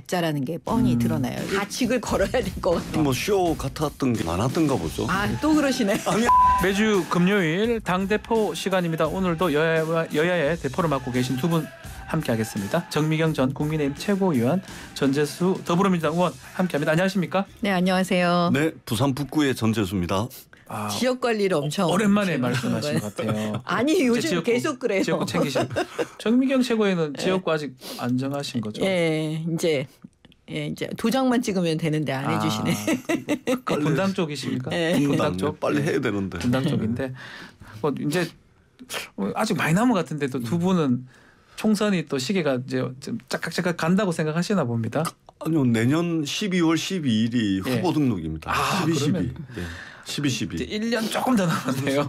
가짜라는 게 뻔히 드러나요. 다직을 걸어야 될 것 같아요. 뭐 쇼 같았던 게 많았던가 보죠. 또 그러시네요. 매주 금요일 당대표 시간입니다. 오늘도 여야의 대표를 맡고 계신 두 분 함께하겠습니다. 정미경 전 국민의힘 최고위원, 전재수 더불어민주당 의원 함께합니다. 안녕하십니까? 네, 안녕하세요. 네, 부산 북구의 전재수입니다. 지역 관리를 엄청 오랜만에 말씀하신 것 같아요. 아니 요즘 지역구, 계속 그래요. 지역구 챙기시고. 정미경 최고위원은 지역구 아직 안 정하신 거죠? 예, 이제 도장만 찍으면 되는데 안 해주시네. 분당 쪽이십니까? 분당 쪽 빨리 해야 되는데. 분당 쪽인데 이제 아직 많이 남은 것 같은데도 두 분은 총선이 또 시기가 이제 좀 짝짝짝 간다고 생각하시나 봅니다. 아니요, 내년 12월 12일이 후보 등록입니다. 12. 네. 12. 1년 조금 더 남았네요.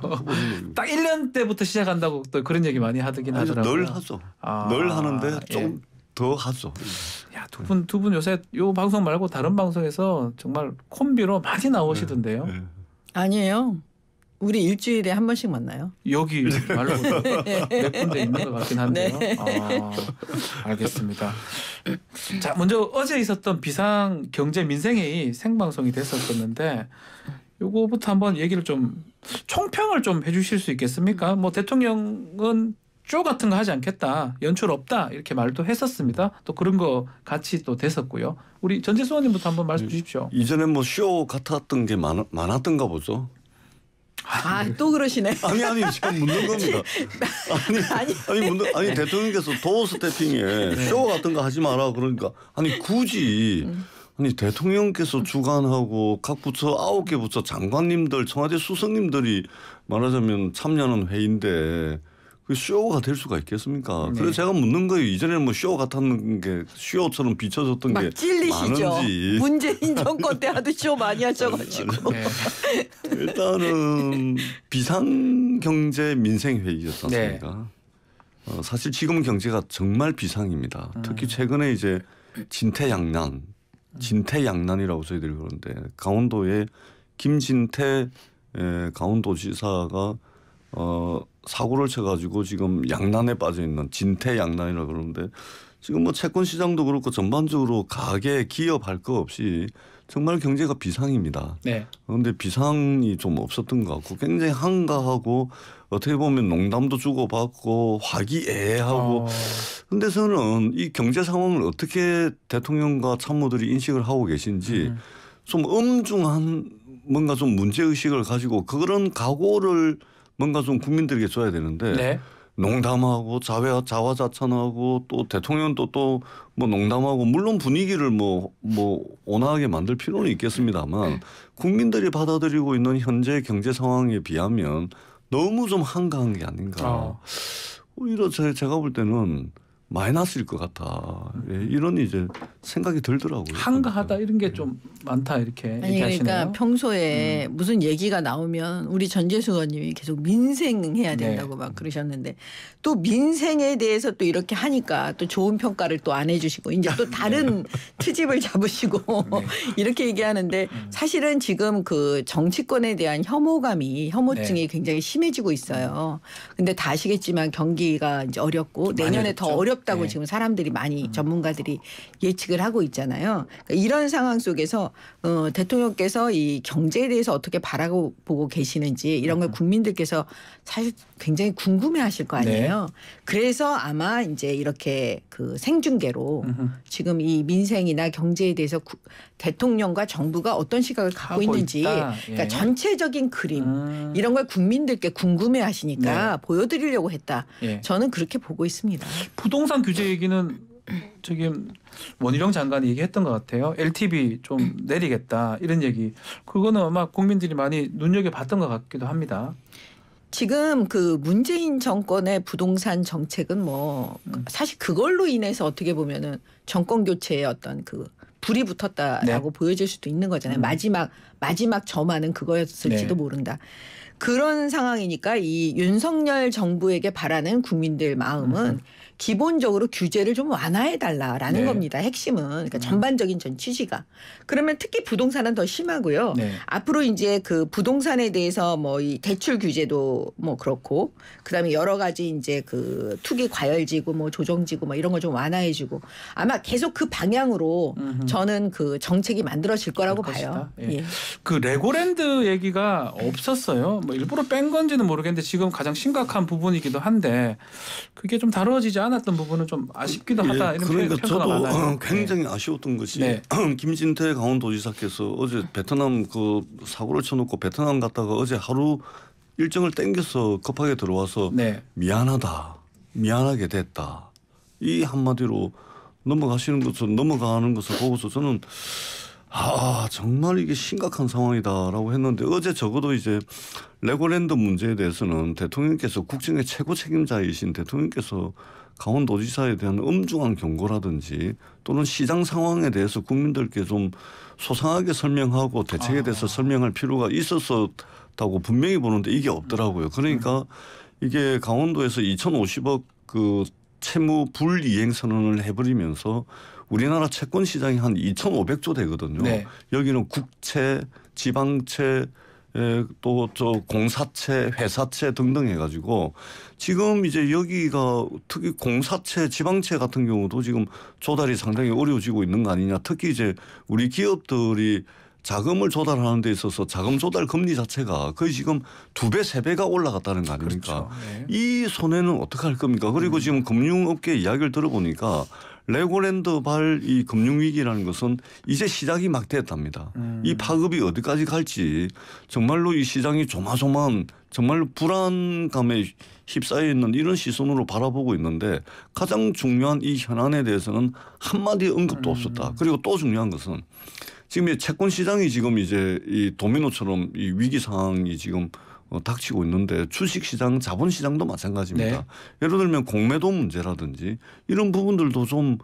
딱 1년 때부터 시작한다고 또 그런 얘기 많이 하긴 하더라고요. 늘 하죠. 늘 하는데 좀 더 하죠. 야, 두 분 요새 요 방송 말고 다른 방송에서 정말 콤비로 많이 나오시던데요. 네. 아니에요. 우리 일주일에 한 번씩 만나요. 여기 말고 몇 군데 있는 것 같긴 한데요. 네. 알겠습니다. 자, 먼저 어제 있었던 비상 경제 민생회의 생방송이 됐었었는데 요거부터 한번 얘기를 좀 총평을 좀 해주실 수 있겠습니까? 뭐 대통령은 쇼 같은 거 하지 않겠다, 연출 없다 이렇게 말도 했었습니다. 또 그런 거 같이 또 됐었고요. 우리 전재수 의원님부터 한번 말씀 주십시오. 이전에 뭐 쇼 같았던 게 많았던가 보죠. 또 그러시네. 아니 제가 묻는 겁니다. 아니 대통령께서 도어 스태핑에 쇼 같은 거 하지 마라 그러니까 굳이 대통령께서 주관하고 각 부처 9개 부처 장관님들, 청와대 수석님들이 말하자면 참여하는 회의인데 그 쇼가 될 수가 있겠습니까? 네. 그래서 제가 묻는 거예요. 이전에는 뭐 쇼 같았는 게 쇼처럼 비춰졌던 게 찔리시죠. 많은지. 문재인 정권 때 하도 쇼 많이 하셔가지고. 네. 일단은 비상경제 민생회의였지 않습니까? 사실 지금 경제가 정말 비상입니다. 특히 최근에 이제 진퇴양난이라고 저희들이 그러는데 강원도의 김진태 강원도지사가 사고를 쳐가지고 지금 양난에 빠져 있는 진퇴양난이라고 그러는데 지금 뭐 채권 시장도 그렇고 전반적으로 가계 기업 할 거 없이 정말 경제가 비상입니다. 네. 그런데 비상이 좀 없었던 것 같고 굉장히 한가하고 어떻게 보면 농담도 주고받고 화기애애하고 그런데 저는 이 경제 상황을 어떻게 대통령과 참모들이 인식을 하고 계신지 좀 엄중한 뭔가 좀 문제의식을 가지고 그런 각오를 뭔가 좀 국민들에게 줘야 되는데 네. 농담하고 자화자찬하고 또 대통령도 또 뭐 농담하고 물론 분위기를 뭐 온화하게 만들 필요는 있겠습니다만 국민들이 받아들이고 있는 현재 경제 상황에 비하면 너무 좀 한가한 게 아닌가. 오히려 제가 볼 때는 마이너스일 것 같아. 이런 이제 생각이 들더라고요. 한가하다 이런 게 좀 많다 이렇게 얘기하시네요. 그러니까 평소에 무슨 얘기가 나오면 우리 전재수 의원님이 계속 민생해야 된다고 막 그러셨는데 또 민생에 대해서 또 이렇게 하니까 또 좋은 평가를 또 안 해주시고 이제 또 다른 트집을 잡으시고 이렇게 얘기하는데 사실은 지금 그 정치권에 대한 혐오증이 굉장히 심해지고 있어요. 근데 다 아시겠지만 경기가 이제 어렵고 내년에 더 어렵다고 지금 사람들이 많이 전문가들이 예측을 하고 있잖아요. 그러니까 이런 상황 속에서 대통령께서 이 경제에 대해서 어떻게 바라보고 계시는지 이런 걸 국민들께서 사실 굉장히 궁금해하실 거 아니에요. 그래서 아마 이제 이렇게 그 생중계로 지금 이 민생이나 경제에 대해서 대통령과 정부가 어떤 시각을 갖고 있는지 그러니까 전체적인 그림 이런 걸 국민들께 궁금해하시니까 보여드리려고 했다. 저는 그렇게 보고 있습니다. 부동산 규제 얘기는 저기 원희룡 장관이 얘기했던 것 같아요. LTV 좀 내리겠다 이런 얘기. 그거는 아마 국민들이 많이 눈여겨봤던 것 같기도 합니다. 지금 그 문재인 정권의 부동산 정책은 뭐 사실 그걸로 인해서 어떻게 보면은 정권 교체의 어떤 그 불이 붙었다라고 보여질 수도 있는 거잖아요. 마지막 저만은 그거였을지도 모른다. 그런 상황이니까 이 윤석열 정부에게 바라는 국민들 마음은 기본적으로 규제를 좀 완화해달라라는 네. 겁니다. 핵심은. 그러니까 전반적인 전 취지가. 그러면 특히 부동산은 더 심하고요. 네. 앞으로 이제 그 부동산에 대해서 뭐 이 대출 규제도 뭐 그렇고 그다음에 여러 가지 이제 그 투기 과열지구 뭐 조정지구 뭐 이런 거 좀 완화해주고 아마 계속 그 방향으로 저는 그 정책이 만들어질 거라고 그럴 봐요. 것이다. 예. 예. 그 레고랜드 얘기가 없었어요. 뭐 일부러 뺀 건지는 모르겠는데 지금 가장 심각한 부분이기도 한데 그게 좀 다뤄지지 않았던 부분은 좀 아쉽기도 하다. 이런 그러니까 평가가 저도 많아요. 굉장히 아쉬웠던 것이 네. 김진태 강원도지사께서 어제 베트남 그 사고를 쳐놓고 베트남 갔다가 어제 하루 일정을 땡겨서 급하게 들어와서 네. 미안하다, 미안하게 됐다 이 한마디로 넘어가는 것을 보고서 저는 정말 이게 심각한 상황이다라고 했는데 어제 적어도 이제 레고랜드 문제에 대해서는 대통령께서 국정의 최고 책임자이신 대통령께서 강원도지사에 대한 엄중한 경고라든지 또는 시장 상황에 대해서 국민들께 좀 소상하게 설명하고 대책에 대해서 설명할 필요가 있었다고 분명히 보는데 이게 없더라고요. 그러니까 이게 강원도에서 2,050억 그 채무 불이행 선언을 해버리면서 우리나라 채권 시장이 한 2,500조 되거든요. 네. 여기는 국채, 지방채, 또 저 공사채, 회사채 등등 해가지고 지금 이제 여기가 특히 공사채, 지방채 같은 경우도 지금 조달이 상당히 어려워지고 있는 거 아니냐. 특히 이제 우리 기업들이 자금을 조달하는 데 있어서 자금 조달 금리 자체가 거의 지금 2배, 3배가 올라갔다는 거 아닙니까? 그렇죠. 네. 이 손해는 어떻게 할 겁니까? 그리고 지금 금융업계 이야기를 들어보니까 레고랜드발 이 금융위기라는 것은 이제 시작이 막 됐답니다. 이 파급이 어디까지 갈지 정말로 이 시장이 조마조마한 정말로 불안감에 휩싸여 있는 이런 시선으로 바라보고 있는데 가장 중요한 이 현안에 대해서는 한마디 언급도 없었다. 그리고 또 중요한 것은 지금 이 채권 시장이 지금 이제 이 도미노처럼 이 위기 상황이 지금 닥치고 있는데 주식 시장, 자본 시장도 마찬가지입니다. 네. 예를 들면 공매도 문제라든지 이런 부분들도 좀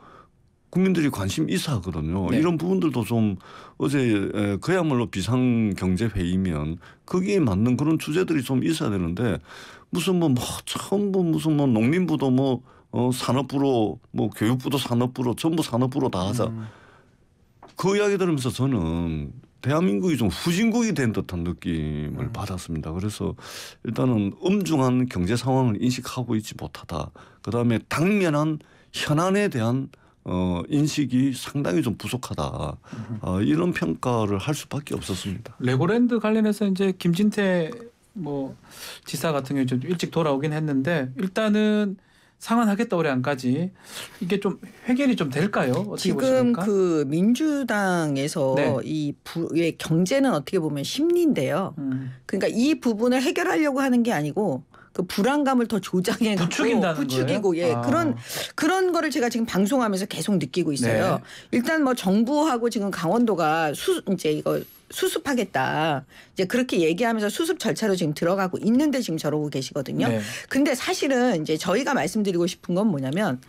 국민들이 관심 있어 하거든요. 네. 이런 부분들도 좀 어제 그야말로 비상경제회의면 거기에 맞는 그런 주제들이 좀 있어야 되는데 무슨 전부 무슨 농림부도 산업부로 교육부도 산업부로 전부 산업부로 다 하자. 그 이야기 들으면서 저는 대한민국이 좀 후진국이 된 듯한 느낌을 받았습니다. 그래서 일단은 엄중한 경제 상황을 인식하고 있지 못하다. 그다음에 당면한 현안에 대한 인식이 상당히 좀 부족하다. 이런 평가를 할 수밖에 없었습니다. 레고랜드 관련해서 이제 김진태 지사 같은 경우 좀 일찍 돌아오긴 했는데 일단은 상환하겠다 올해 안까지 이게 좀 해결이 좀 될까요? 어떻게 지금 보십니까? 그 민주당에서 네. 이 경제는 어떻게 보면 심리인데요. 그러니까 이 부분을 해결하려고 하는 게 아니고 그 불안감을 더 조장해 갖고 부추긴다는 부추기고 거예요? 그런 거를 제가 지금 방송하면서 계속 느끼고 있어요. 네. 일단 정부하고 지금 강원도가 이제 이거 수습하겠다. 이제 그렇게 얘기하면서 수습 절차로 지금 들어가고 있는데 지금 저러고 계시거든요. 네. 근데 사실은 이제 저희가 말씀드리고 싶은 건 뭐냐면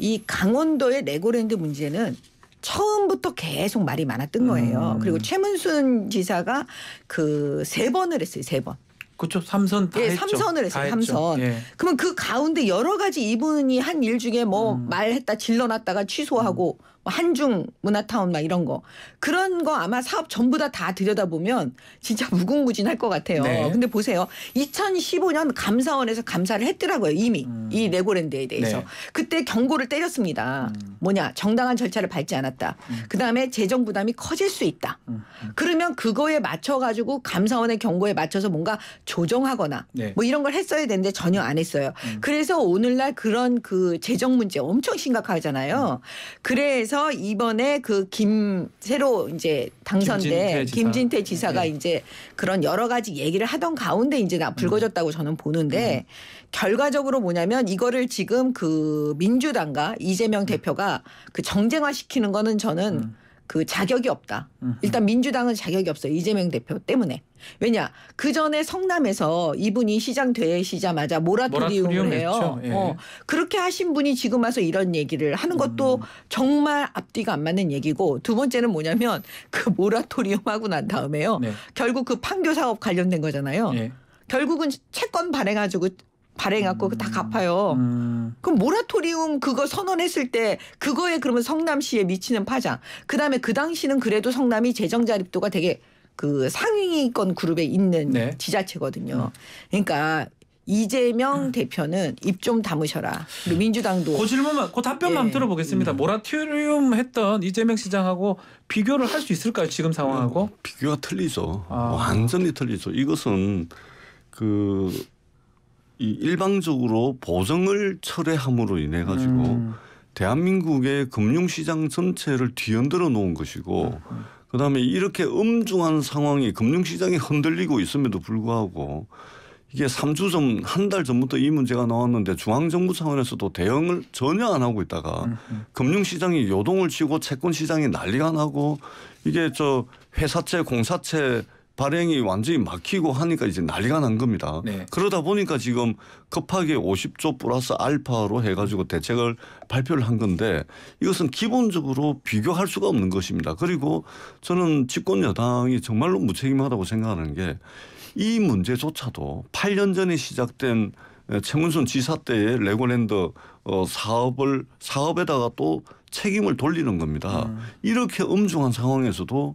이 강원도의 레고랜드 문제는 처음부터 계속 말이 많았던 거예요. 그리고 최문순 지사가 3번을 했어요. 3번. 그렇죠. 3선 다 했죠. 3선을 다 했어요. 했죠. 3선. 예. 그러면 그 가운데 여러 가지 이분이 한 일 중에 말했다 질러놨다가 취소하고 한중 문화타운 막 이런 거 그런 거 아마 사업 전부 다 들여다보면 진짜 무궁무진할 것 같아요. 네. 근데 보세요. 2015년 감사원에서 감사를 했더라고요. 이미 이 레고랜드에 대해서. 네. 그때 경고를 때렸습니다. 뭐냐 정당한 절차를 밟지 않았다. 그다음에 재정 부담이 커질 수 있다. 그러면 그거에 맞춰가지고 감사원의 경고에 맞춰서 뭔가 조정하거나 네. 이런 걸 했어야 되는데 전혀 안 했어요. 그래서 오늘날 그런 그 재정 문제 엄청 심각하잖아요. 그래서 이번에 새로 이제 당선된 김진태 지사가 네. 이제 그런 여러 가지 얘기를 하던 가운데 이제 불거졌다고 저는 보는데 결과적으로 뭐냐면 이거를 지금 그 민주당과 이재명 대표가 그 정쟁화 시키는 거는 저는 그 자격이 없다. 일단 민주당은 자격이 없어요. 이재명 대표 때문에. 왜냐? 그 전에 성남에서 이분이 시장 되시자마자 모라토리움을 해요. 예. 그렇게 하신 분이 지금 와서 이런 얘기를 하는 것도 정말 앞뒤가 안 맞는 얘기고, 두 번째는 뭐냐면 그 모라토리움 하고 난 다음에요. 네. 결국 그 판교 사업 관련된 거잖아요. 예. 결국은 채권 발행하고 다 갚아요. 그럼 모라토리움 그거 선언했을 때 그거에 그러면 성남시에 미치는 파장. 그다음에 그 당시는 그래도 성남이 재정 자립도가 되게 그 상위권 그룹에 있는 네. 지자체거든요. 그러니까 이재명 대표는 입 좀 다무셔라. 그리고 민주당도 그 질문만, 그 답변만 들어보겠습니다. 모라토리움 했던 이재명 시장하고 비교를 할 수 있을까요? 지금 상황하고? 비교가 틀리죠. 완전히 틀리죠. 이것은 이 일방적으로 보정을 철회함으로 인해 가지고 대한민국의 금융시장 전체를 뒤흔들어 놓은 것이고, 그다음에 이렇게 엄중한 상황이 금융시장이 흔들리고 있음에도 불구하고 이게 3주 전, 한 달 전부터 이 문제가 나왔는데 중앙정부 차원에서도 대응을 전혀 안 하고 있다가 금융시장이 요동을 치고 채권시장이 난리가 나고 이게 회사채, 공사채 발행이 완전히 막히고 하니까 이제 난리가 난 겁니다. 네. 그러다 보니까 지금 급하게 50조 플러스 알파로 해가지고 대책을 발표를 한 건데, 이것은 기본적으로 비교할 수가 없는 것입니다. 그리고 저는 집권 여당이 정말로 무책임하다고 생각하는 게, 이 문제조차도 8년 전에 시작된 최문순 지사 때의 레고랜드 사업에다가 또 책임을 돌리는 겁니다. 이렇게 엄중한 상황에서도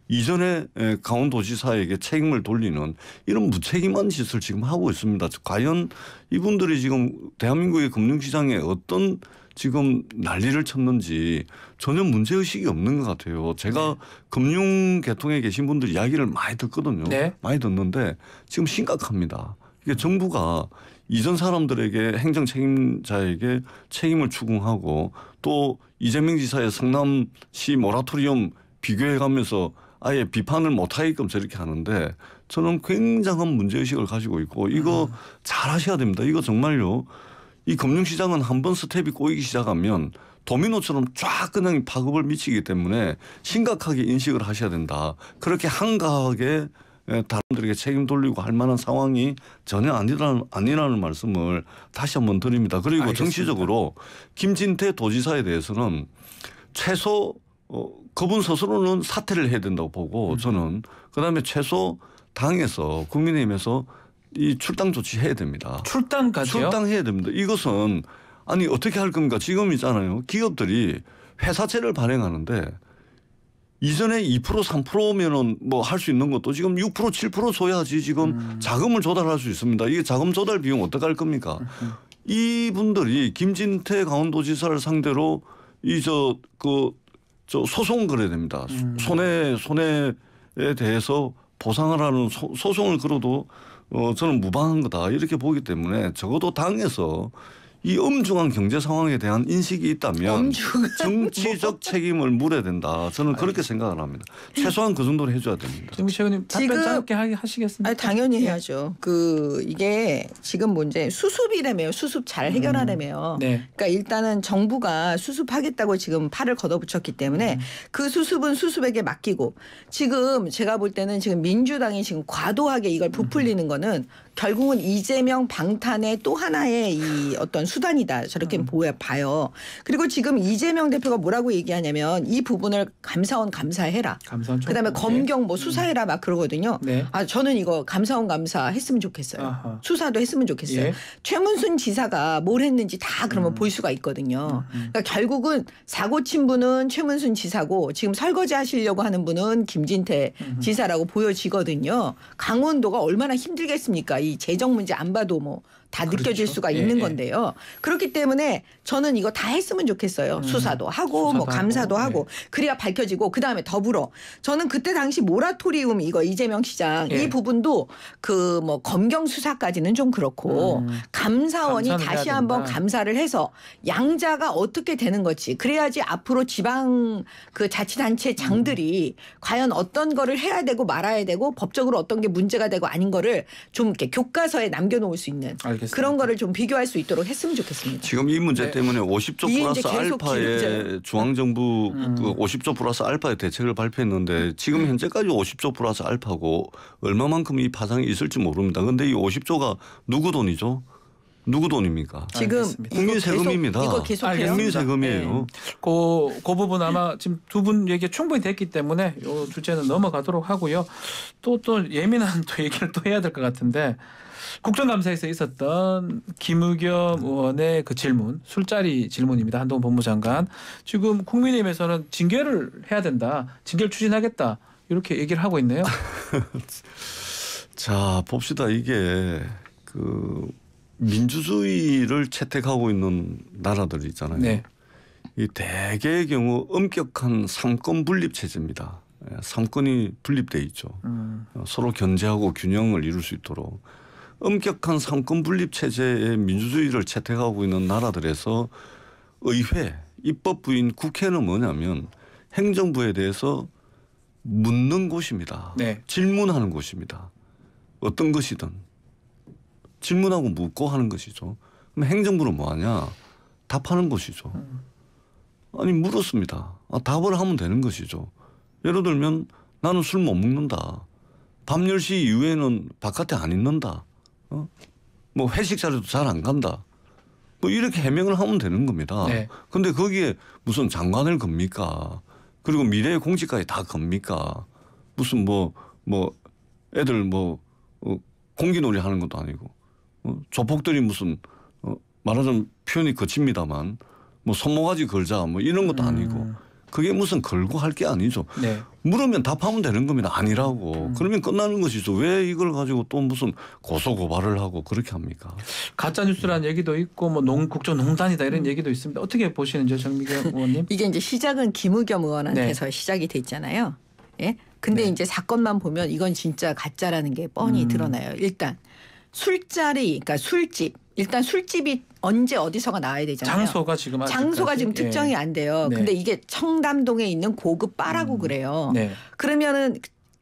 이전에 강원도지사에게 책임을 돌리는 이런 무책임한 짓을 지금 하고 있습니다. 과연 이분들이 지금 대한민국의 금융시장에 어떤 지금 난리를 쳤는지 전혀 문제의식이 없는 것 같아요. 제가 금융계통에 계신 분들 이야기를 많이 듣거든요. 네. 많이 듣는데 지금 심각합니다. 이게 정부가 이전 사람들에게 행정 책임자에게 책임을 추궁하고 또 이재명 지사의 성남시 모라토리움 비교해가면서 아예 비판을 못하게끔 저렇게 하는데, 저는 굉장한 문제의식을 가지고 있고 이거 잘 하셔야 됩니다. 이거 정말요. 이 금융시장은 한번 스텝이 꼬이기 시작하면 도미노처럼 쫙 그냥 파급을 미치기 때문에 심각하게 인식을 하셔야 된다. 그렇게 한가하게 다른들에게 책임 돌리고 할 만한 상황이 전혀 아니라는 말씀을 다시 한번 드립니다. 그리고 알겠습니다. 정치적으로 김진태 도지사에 대해서는 최소 그분 스스로는 사퇴를 해야 된다고 보고 저는, 그다음에 최소 당에서 국민의힘에서 이 출당 조치해야 됩니다. 출당까지요? 출당해야 됩니다. 이것은 아니 어떻게 할 겁니까? 지금 있잖아요. 기업들이 회사채를 발행하는데 이전에 2% 3%면은 뭐 할 수 있는 것도 지금 6% 7% 줘야지 지금 자금을 조달할 수 있습니다. 이게 자금 조달 비용 어떻게 할 겁니까? 이분들이 김진태 강원도지사를 상대로 소송을 걸어야 됩니다. 손해에 대해서 보상을 하는 소송을 걸어도 저는 무방한 거다 이렇게 보기 때문에, 적어도 당에서 이 엄중한 경제 상황에 대한 인식이 있다면 정치적 책임을 물어야 된다. 저는 그렇게 생각을 합니다. 최소한 그 정도로 해줘야 됩니다. 정미씨 의원님 답변 짧게 하시겠습니까? 아니, 당연히 해야죠. 이게 지금 문제 수습이라며요. 수습 잘 해결하라며요. 네. 그러니까 일단은 정부가 수습하겠다고 지금 팔을 걷어붙였기 때문에 그 수습은 수습에게 맡기고, 지금 제가 볼 때는 지금 민주당이 지금 과도하게 이걸 부풀리는 거는 결국은 이재명 방탄의 또 하나의 이 어떤 수단이다. 저렇게 봐요. 그리고 지금 이재명 대표가 뭐라고 얘기하냐면 이 부분을 감사원 감사해라. 그다음에 검경 뭐 수사해라 막 그러거든요. 네. 저는 이거 감사원 감사했으면 좋겠어요. 아하. 수사도 했으면 좋겠어요. 예. 최문순 지사가 뭘 했는지 다 그러면 볼 수가 있거든요. 그러니까 결국은 사고 친 분은 최문순 지사고 지금 설거지 하시려고 하는 분은 김진태 지사라고 보여지거든요. 강원도가 얼마나 힘들겠습니까? 이 재정 문제 안 봐도 뭐 다 느껴질 수가 있는 건데요. 그렇기 때문에 저는 이거 다 했으면 좋겠어요. 수사도 하고 뭐 감사도 하고 그래야 밝혀지고, 그다음에 더불어 저는 그때 당시 모라토리움 이거 이재명 시장 이 부분도 그 뭐 검경 수사까지는 좀 그렇고 감사원이 다시 한번 감사를 해서 양자가 어떻게 되는 거지, 그래야지 앞으로 지방 그 자치단체 장들이 과연 어떤 거를 해야 되고 말아야 되고 법적으로 어떤 게 문제가 되고 아닌 거를 좀 이렇게 교과서에 남겨놓을 수 있는 알겠습니다. 알겠습니다. 그런 거를 좀 비교할 수 있도록 했으면 좋겠습니다. 지금 이 문제 네. 때문에 50조 이게 플러스 이제 계속 알파의 길어져요. 중앙정부 그 50조 플러스 알파의 대책을 발표했는데 지금 현재까지 50조 플러스 알파고 얼마만큼 이 파장이 있을지 모릅니다. 그런데 이 50조가 누구 돈이죠? 누구 돈입니까? 지금 알겠습니다. 국민 세금입니다. 이거 계속해요. 알겠습니다. 국민 세금이에요. 그 부분 아마 지금 두 분 얘기 충분히 됐기 때문에 이 주제는 넘어가도록 하고요. 또 예민한 또 얘기를 또 해야 될 것 같은데 국정감사에서 있었던 김의겸 의원의 그 질문, 술자리 질문입니다. 한동훈 법무장관. 지금 국민의힘에서는 징계를 해야 된다. 징계를 추진하겠다. 이렇게 얘기를 하고 있네요. 자, 봅시다. 이게 그 민주주의를 채택하고 있는 나라들 있잖아요. 네. 이 대개의 경우 엄격한 삼권 분립 체제입니다. 삼권이 분립돼 있죠. 서로 견제하고 균형을 이룰 수 있도록 엄격한 삼권 분립 체제의 민주주의를 채택하고 있는 나라들에서 의회, 입법부인 국회는 뭐냐면 행정부에 대해서 묻는 곳입니다. 네. 질문하는 곳입니다. 어떤 것이든. 질문하고 묻고 하는 것이죠. 그럼 행정부는 뭐하냐? 답하는 것이죠. 아니 물었습니다. 답을 하면 되는 것이죠. 예를 들면 나는 술 못 먹는다. 밤 10시 이후에는 바깥에 안 있는다. 뭐 회식 자리도 잘 안 간다. 뭐 이렇게 해명을 하면 되는 겁니다. 네. 근데 거기에 무슨 장관을 겁니까? 그리고 미래의 공직까지 다 겁니까? 무슨 뭐 애들 공기놀이 하는 것도 아니고 조폭들이 무슨 말하자면 표현이 거칩니다만 뭐 손모가지 걸자 뭐 이런 것도 아니고 그게 무슨 걸고 할 게 아니죠. 네. 물으면 답하면 되는 겁니다. 아니라고. 그러면 끝나는 것이죠. 왜 이걸 가지고 또 무슨 고소 고발을 하고 그렇게 합니까? 가짜 뉴스라는 얘기도 있고 뭐 국정농단이다 이런 얘기도 있습니다. 어떻게 보시는지요, 정미경 의원님? 이게 이제 시작은 김의겸 의원한테서 시작이 됐잖아요. 예. 근데 네. 이제 사건만 보면 이건 진짜 가짜라는 게 뻔히 드러나요. 일단 술자리, 그러니까 술집. 일단 술집이 언제 어디서가 나와야 되잖아요. 장소가 지금 지금 특정이 안 돼요. 네. 근데 이게 청담동에 있는 고급 바라고 그래요. 네. 그러면은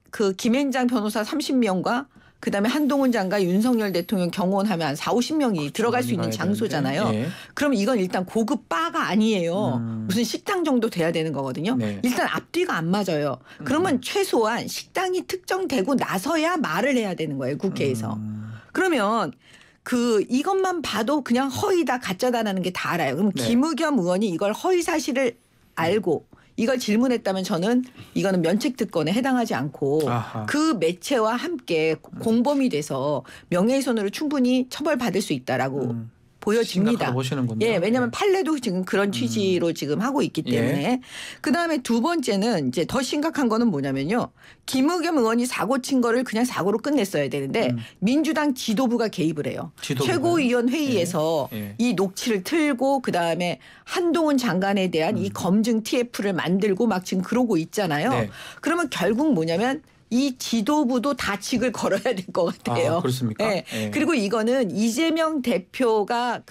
그 김앤장 변호사 30명과 그다음에 한동훈 장관, 윤석열 대통령 경호원하면 한 40~50명이 들어갈 수 있는 장소잖아요. 네. 그럼 이건 일단 고급 바가 아니에요. 무슨 식당 정도 돼야 되는 거거든요. 네. 일단 앞뒤가 안 맞아요. 그러면 최소한 식당이 특정되고 나서야 말을 해야 되는 거예요. 국회에서. 그러면 이것만 봐도 그냥 허위다 가짜다라는 게 다 알아요. 그럼 네. 김의겸 의원이 이걸 허위 사실을 알고 이걸 질문했다면 저는 이거는 면책특권에 해당하지 않고 아하. 그 매체와 함께 공범이 돼서 명예훼손으로 충분히 처벌받을 수 있다라고 보여집니다. 심각하게 보시는군요. 예, 왜냐하면 판례도 지금 그런 취지로 지금 하고 있기 때문에. 예. 그다음에 두 번째는 이제 더 심각한 거는 뭐냐면요. 김의겸 의원이 사고 친 거를 그냥 사고로 끝냈어야 되는데 민주당 지도부가 개입을 해요. 지도부가요? 최고위원 회의에서 예. 이 녹취를 틀고 그다음에 한동훈 장관에 대한 이 검증 TF를 만들고 막 지금 그러고 있잖아요. 네. 그러면 결국 뭐냐면 이 지도부도 다 직을 걸어야 될 것 같아요. 아, 그렇습니까? 네. 예. 그리고 이거는 이재명 대표가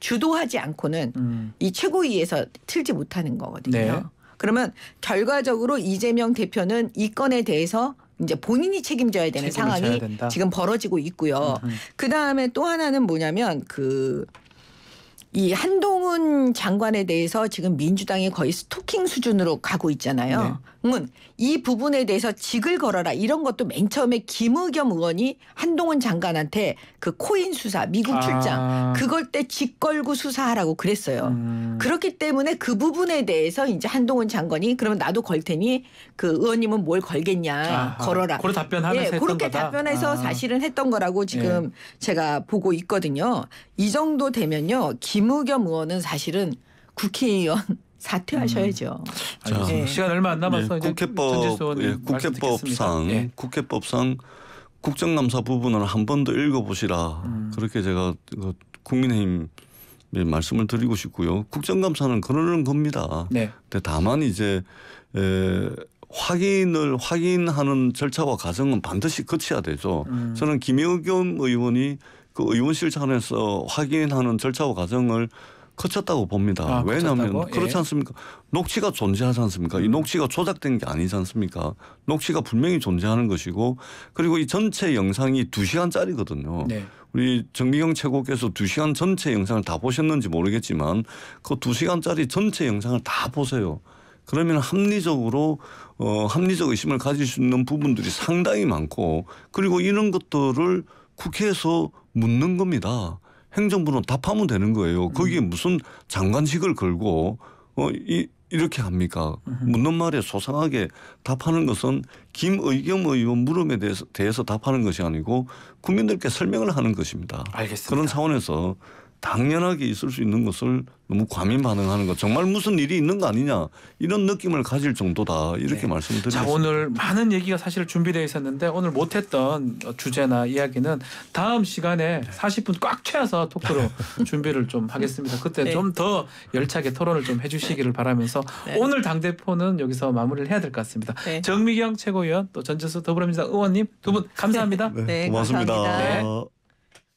주도하지 않고는 이 최고위에서 틀지 못하는 거거든요. 네. 그러면 결과적으로 이재명 대표는 이 건에 대해서 이제 본인이 책임져야 되는 책임을 져야 상황이 된다. 지금 벌어지고 있고요. 그 다음에 또 하나는 뭐냐면 이 한동훈 장관에 대해서 지금 민주당이 거의 스토킹 수준으로 가고 있잖아요. 그러면 이 부분에 대해서 직을 걸어라 이런 것도 맨 처음에 김의겸 의원이 한동훈 장관한테 그 코인 수사 미국 출장 그걸 때 직 걸고 수사하라고 그랬어요. 그렇기 때문에 그 부분에 대해서 이제 한동훈 장관이 그러면 나도 걸 테니 그 의원님은 뭘 걸겠냐 아하. 걸어라. 그런 답변하면서 예, 했던 그렇게 거다. 답변해서 사실은 했던 거라고 지금 제가 보고 있거든요. 이 정도 되면요. 김의겸 의원은 사실은 국회의원 사퇴하셔야죠. 자, 예. 시간 얼마 안 남아서 이제 전재수 의원님 말씀 듣겠습니다. 예. 국회법상 국정감사 부분을 한 번 더 읽어보시라. 그렇게 제가 국민의힘 말씀을 드리고 싶고요. 국정감사는 그러는 겁니다. 네. 근데 다만 이제 확인하는 절차와 과정은 반드시 거쳐야 되죠. 저는 김의겸 의원이 그 의원실 차원에서 확인하는 절차와 과정을 거쳤다고 봅니다. 왜냐하면 거쳤다고? 그렇지 않습니까? 녹취가 존재하지 않습니까? 이 녹취가 조작된 게 아니지 않습니까? 녹취가 분명히 존재하는 것이고 그리고 이 전체 영상이 2시간짜리거든요. 네. 우리 정미경 최고께서 2시간 전체 영상을 다 보셨는지 모르겠지만 그 2시간짜리 전체 영상을 다 보세요. 그러면 합리적 의심을 가질 수 있는 부분들이 상당히 많고 그리고 이런 것들을 국회에서 묻는 겁니다. 행정부는 답하면 되는 거예요. 거기에 무슨 장관직을 걸고 이렇게 합니까? 묻는 말에 소상하게 답하는 것은 김의겸 의원 물음에 대해서 답하는 것이 아니고 국민들께 설명을 하는 것입니다. 알겠습니다. 그런 차원에서 당연하게 있을 수 있는 것을 너무 과민 반응하는 것, 정말 무슨 일이 있는 거 아니냐 이런 느낌을 가질 정도다 이렇게 말씀드리겠습니다. 자, 오늘 많은 얘기가 사실 준비되어 있었는데 오늘 못했던 주제나 이야기는 다음 시간에 40분 꽉 채워서 토크로 준비를 좀 하겠습니다. 그때 네. 좀 더 열차게 토론을 좀 해주시기를 바라면서 네. 오늘 당대표는 여기서 마무리를 해야 될 것 같습니다. 네. 정미경 최고위원 또 전재수 더불어민주당 의원님 두 분 감사합니다. 네, 고맙습니다. 감사합니다. 네.